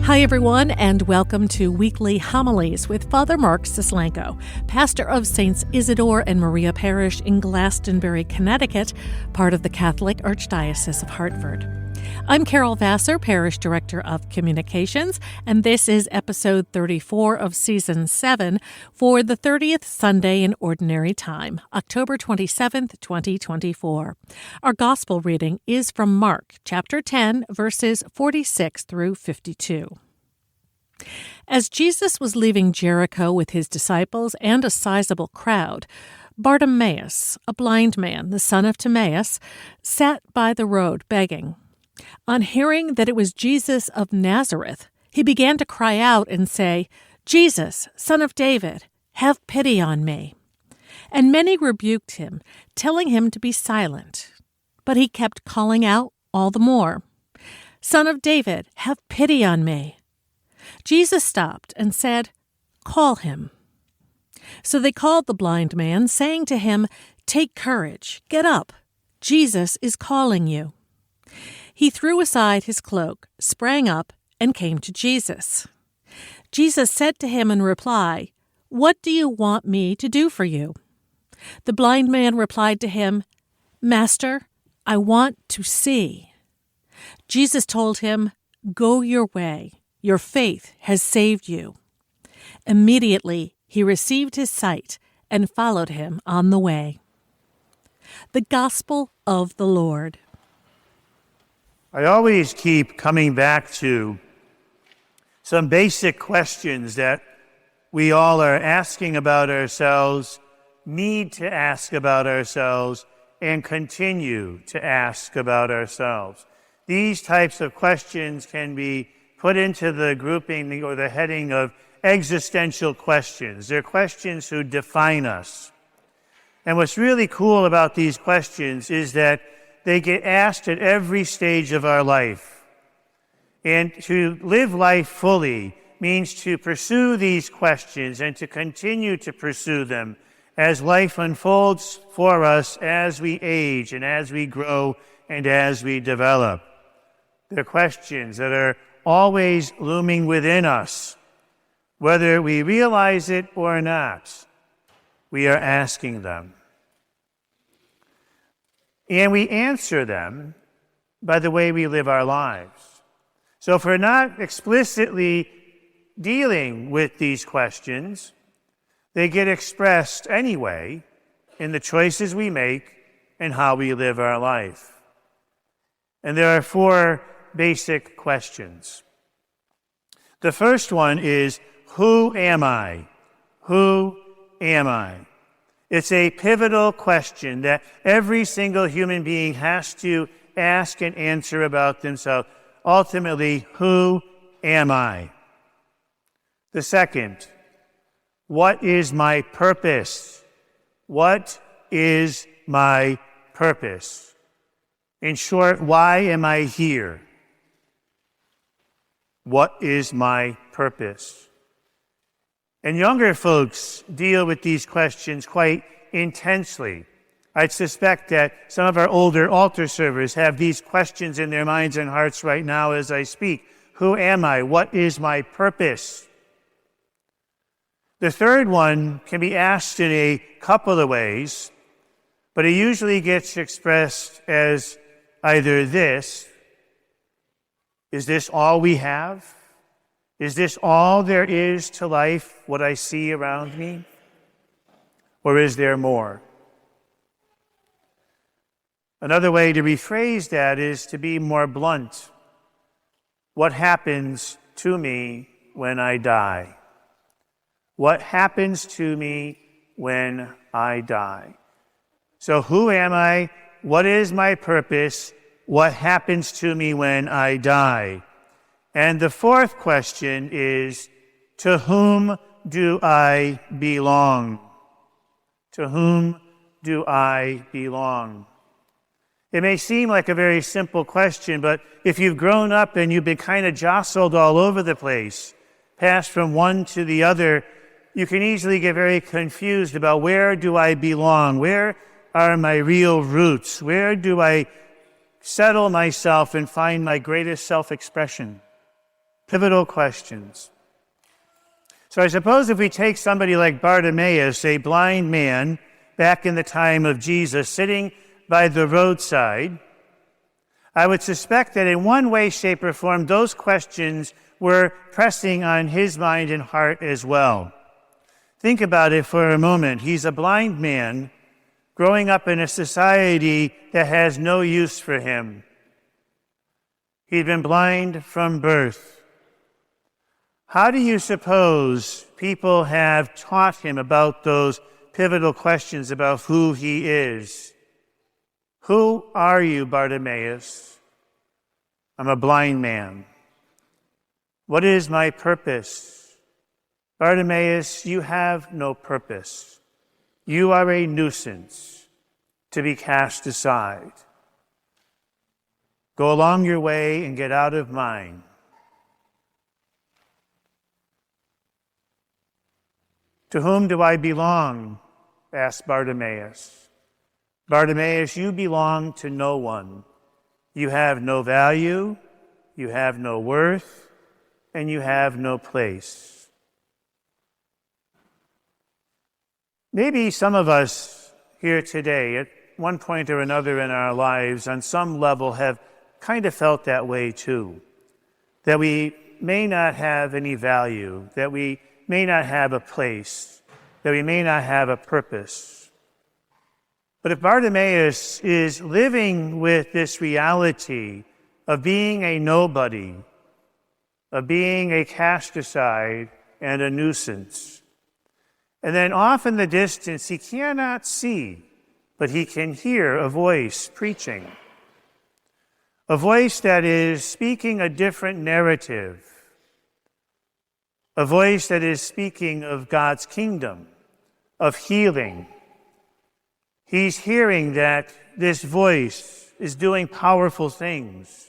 Hi, everyone, and welcome to Weekly Homilies with Father Mark Sislanko, pastor of Saints Isidore and Maria Parish in Glastonbury, Connecticut, part of the Catholic Archdiocese of Hartford. I'm Carol Vassar, Parish Director of Communications, and this is episode 34 of Season 7 for the 30th Sunday in Ordinary Time, October 27th, 2024. Our Gospel reading is from Mark, chapter 10, verses 46 through 52. As Jesus was leaving Jericho with his disciples and a sizable crowd, Bartimaeus, a blind man, the son of Timaeus, sat by the road begging. On hearing that it was Jesus of Nazareth, he began to cry out and say, "Jesus, Son of David, have pity on me." And many rebuked him, telling him to be silent. But he kept calling out all the more, "Son of David, have pity on me." Jesus stopped and said, "Call him." So they called the blind man, saying to him, "Take courage, get up. Jesus is calling you." He threw aside his cloak, sprang up, and came to Jesus. Jesus said to him in reply, "What do you want me to do for you?" The blind man replied to him, "Master, I want to see." Jesus told him, "Go your way. Your faith has saved you." Immediately he received his sight and followed him on the way. The Gospel of the Lord. I always keep coming back to some basic questions that we all are asking about ourselves, need to ask about ourselves, and continue to ask about ourselves. These types of questions can be put into the grouping or the heading of existential questions. They're questions who define us. And what's really cool about these questions is that they get asked at every stage of our life. And to live life fully means to pursue these questions and to continue to pursue them as life unfolds for us as we age and as we grow and as we develop. They're questions that are always looming within us. Whether we realize it or not, we are asking them. And we answer them by the way we live our lives. So if we're not explicitly dealing with these questions, they get expressed anyway in the choices we make and how we live our life. And there are four basic questions. The first one is, who am I? Who am I? It's a pivotal question that every single human being has to ask and answer about themselves. Ultimately, who am I? The second, what is my purpose? What is my purpose? In short, why am I here? What is my purpose? And younger folks deal with these questions quite intensely. I'd suspect that some of our older altar servers have these questions in their minds and hearts right now as I speak. Who am I? What is my purpose? The third one can be asked in a couple of ways, but it usually gets expressed as either this: is this all we have? Is this all there is to life, what I see around me? Or is there more? Another way to rephrase that is to be more blunt. What happens to me when I die? What happens to me when I die? So who am I? What is my purpose? What happens to me when I die? And the fourth question is, to whom do I belong? To whom do I belong? It may seem like a very simple question, but if you've grown up and you've been kind of jostled all over the place, passed from one to the other, you can easily get very confused about where do I belong? Where are my real roots? Where do I settle myself and find my greatest self-expression? Pivotal questions. So I suppose if we take somebody like Bartimaeus, a blind man, back in the time of Jesus, sitting by the roadside, I would suspect that in one way, shape, or form, those questions were pressing on his mind and heart as well. Think about it for a moment. He's a blind man growing up in a society that has no use for him. He'd been blind from birth. How do you suppose people have taught him about those pivotal questions about who he is? Who are you, Bartimaeus? I'm a blind man. What is my purpose? Bartimaeus, you have no purpose. You are a nuisance to be cast aside. Go along your way and get out of mine. To whom do I belong? Asked Bartimaeus. Bartimaeus, you belong to no one. You have no value, you have no worth, and you have no place. Maybe some of us here today, at one point or another in our lives, on some level, have kind of felt that way too. That we may not have any value, that we may not have a place, that we may not have a purpose. But if Bartimaeus is living with this reality of being a nobody, of being a cast aside and a nuisance, and then off in the distance he cannot see, but he can hear a voice preaching, a voice that is speaking a different narrative, a voice that is speaking of God's kingdom, of healing. He's hearing that this voice is doing powerful things,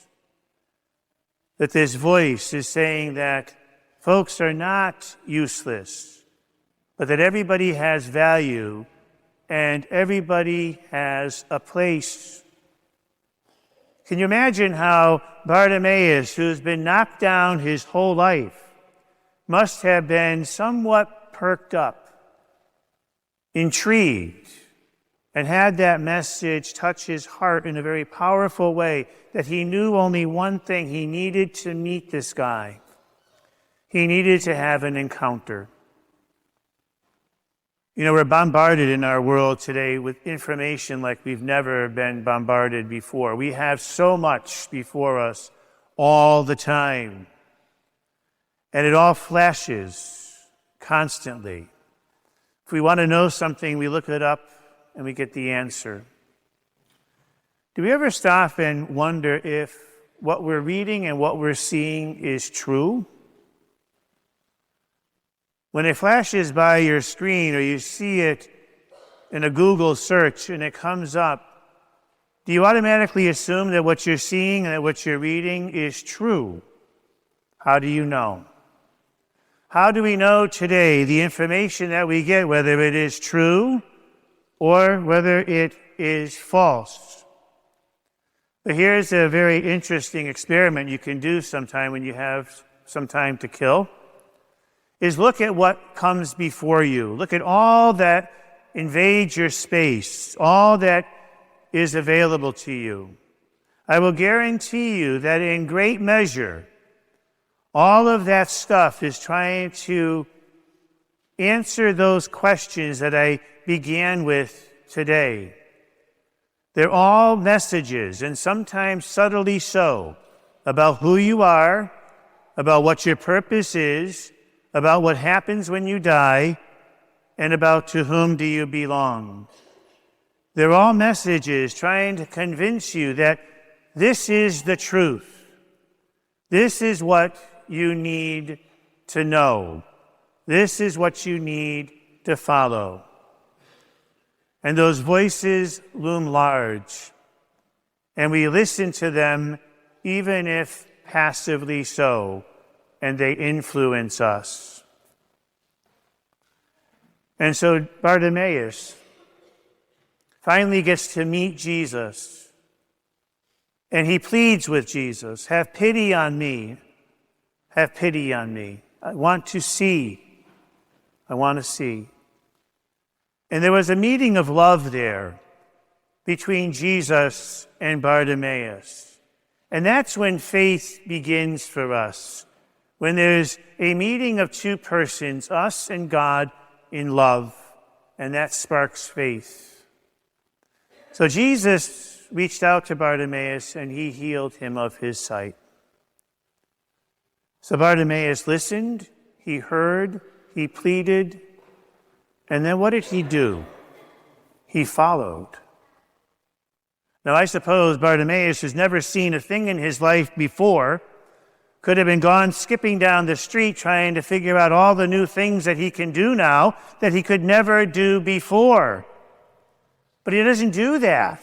that this voice is saying that folks are not useless, but that everybody has value and everybody has a place. Can you imagine how Bartimaeus, who's been knocked down his whole life, must have been somewhat perked up, intrigued, and had that message touch his heart in a very powerful way, that he knew only one thing: he needed to meet this guy. He needed to have an encounter. You know, we're bombarded in our world today with information like we've never been bombarded before. We have so much before us all the time. And it all flashes constantly. If we want to know something, we look it up and we get the answer. Do we ever stop and wonder if what we're reading and what we're seeing is true? When it flashes by your screen or you see it in a Google search and it comes up, do you automatically assume that what you're seeing and that what you're reading is true? How do you know? How do we know today the information that we get, whether it is true or whether it is false? But here's a very interesting experiment you can do sometime when you have some time to kill, is look at what comes before you. Look at all that invades your space, all that is available to you. I will guarantee you that in great measure, all of that stuff is trying to answer those questions that I began with today. They're all messages, and sometimes subtly so, about who you are, about what your purpose is, about what happens when you die, and about to whom do you belong. They're all messages trying to convince you that this is the truth. This is what you need to know. This is what you need to follow. And those voices loom large, and we listen to them even if passively so, and they influence us. And so Bartimaeus finally gets to meet Jesus, and he pleads with Jesus, "Have pity on me. have pity on me. I want to see. I want to see. And there was a meeting of love there between Jesus and Bartimaeus. And that's when faith begins for us. When there's a meeting of two persons, us and God, in love. And that sparks faith. So Jesus reached out to Bartimaeus and he healed him of his sight. So Bartimaeus listened, he heard, he pleaded, and then what did he do? He followed. Now I suppose Bartimaeus, who's never seen a thing in his life before, could have been gone skipping down the street trying to figure out all the new things that he can do now that he could never do before. But he doesn't do that.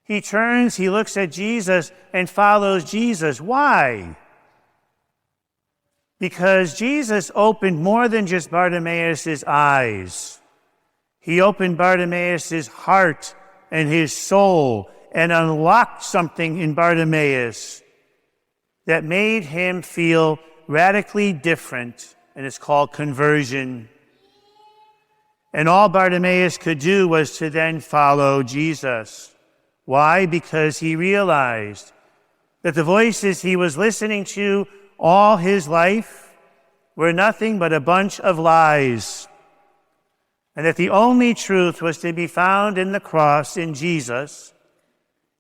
He turns, he looks at Jesus and follows Jesus. Why? Because Jesus opened more than just Bartimaeus' eyes. He opened Bartimaeus' heart and his soul and unlocked something in Bartimaeus that made him feel radically different, and it's called conversion. And all Bartimaeus could do was to then follow Jesus. Why? Because he realized that the voices he was listening to all his life were nothing but a bunch of lies, and that the only truth was to be found in the cross, in Jesus,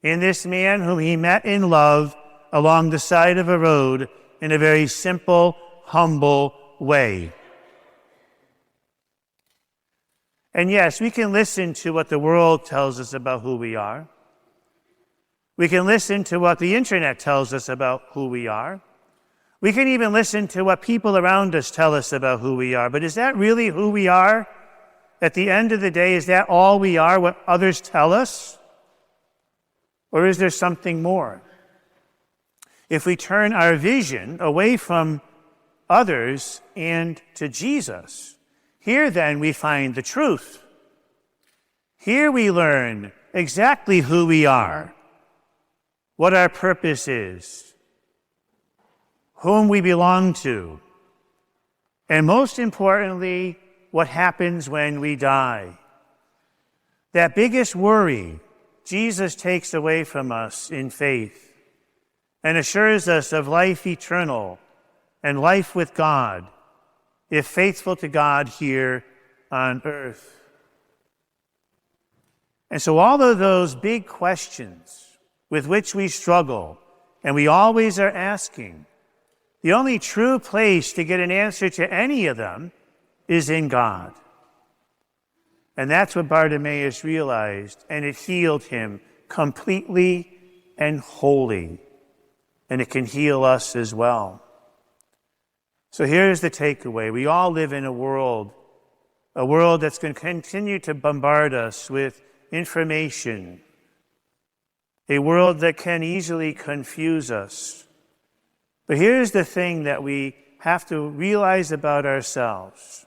in this man whom he met in love along the side of a road in a very simple, humble way. And yes, we can listen to what the world tells us about who we are. We can listen to what the internet tells us about who we are. We can even listen to what people around us tell us about who we are. But is that really who we are? At the end of the day, is that all we are, what others tell us? Or is there something more? If we turn our vision away from others and to Jesus, here then we find the truth. Here we learn exactly who we are, what our purpose is, whom we belong to, and most importantly, what happens when we die. That biggest worry Jesus takes away from us in faith and assures us of life eternal and life with God, if faithful to God here on earth. And so all of those big questions with which we struggle and we always are asking, the only true place to get an answer to any of them is in God. And that's what Bartimaeus realized, and it healed him completely and wholly. And it can heal us as well. So here's the takeaway. We all live in a world that's going to continue to bombard us with information, a world that can easily confuse us. But here's the thing that we have to realize about ourselves.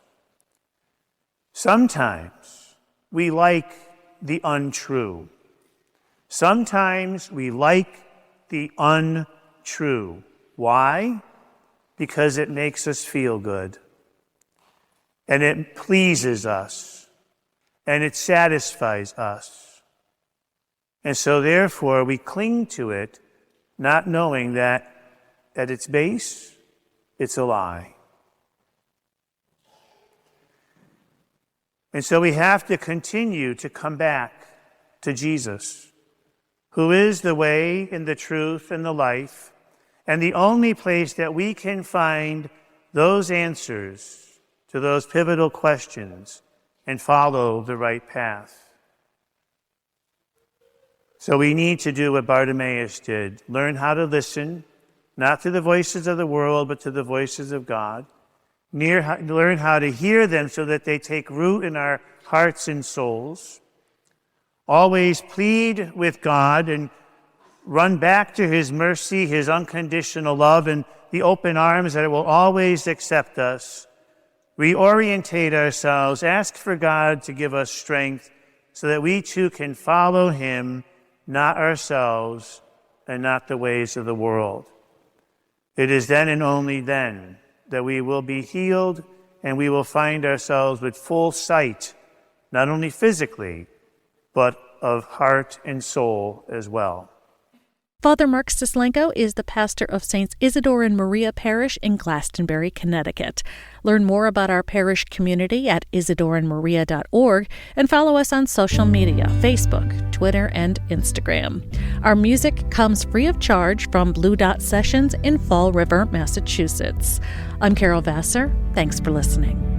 Sometimes we like the untrue. Sometimes we like the untrue. Why? Because it makes us feel good. And it pleases us. And it satisfies us. And so therefore we cling to it, not knowing that at its base, it's a lie. And so we have to continue to come back to Jesus, who is the way and the truth and the life, and the only place that we can find those answers to those pivotal questions and follow the right path. So we need to do what Bartimaeus did, learn how to listen, not to the voices of the world, but to the voices of God. Learn how to hear them so that they take root in our hearts and souls. Always plead with God and run back to his mercy, his unconditional love, and the open arms that will always accept us. Reorientate ourselves, ask for God to give us strength so that we too can follow him, not ourselves, and not the ways of the world. It is then and only then that we will be healed and we will find ourselves with full sight, not only physically, but of heart and soul as well. Father Mark Stislenko is the pastor of Saints Isidore and Maria Parish in Glastonbury, Connecticut. Learn more about our parish community at isidoreandmaria.org and follow us on social media, Facebook, Twitter, and Instagram. Our music comes free of charge from Blue Dot Sessions in Fall River, Massachusetts. I'm Carol Vassar. Thanks for listening.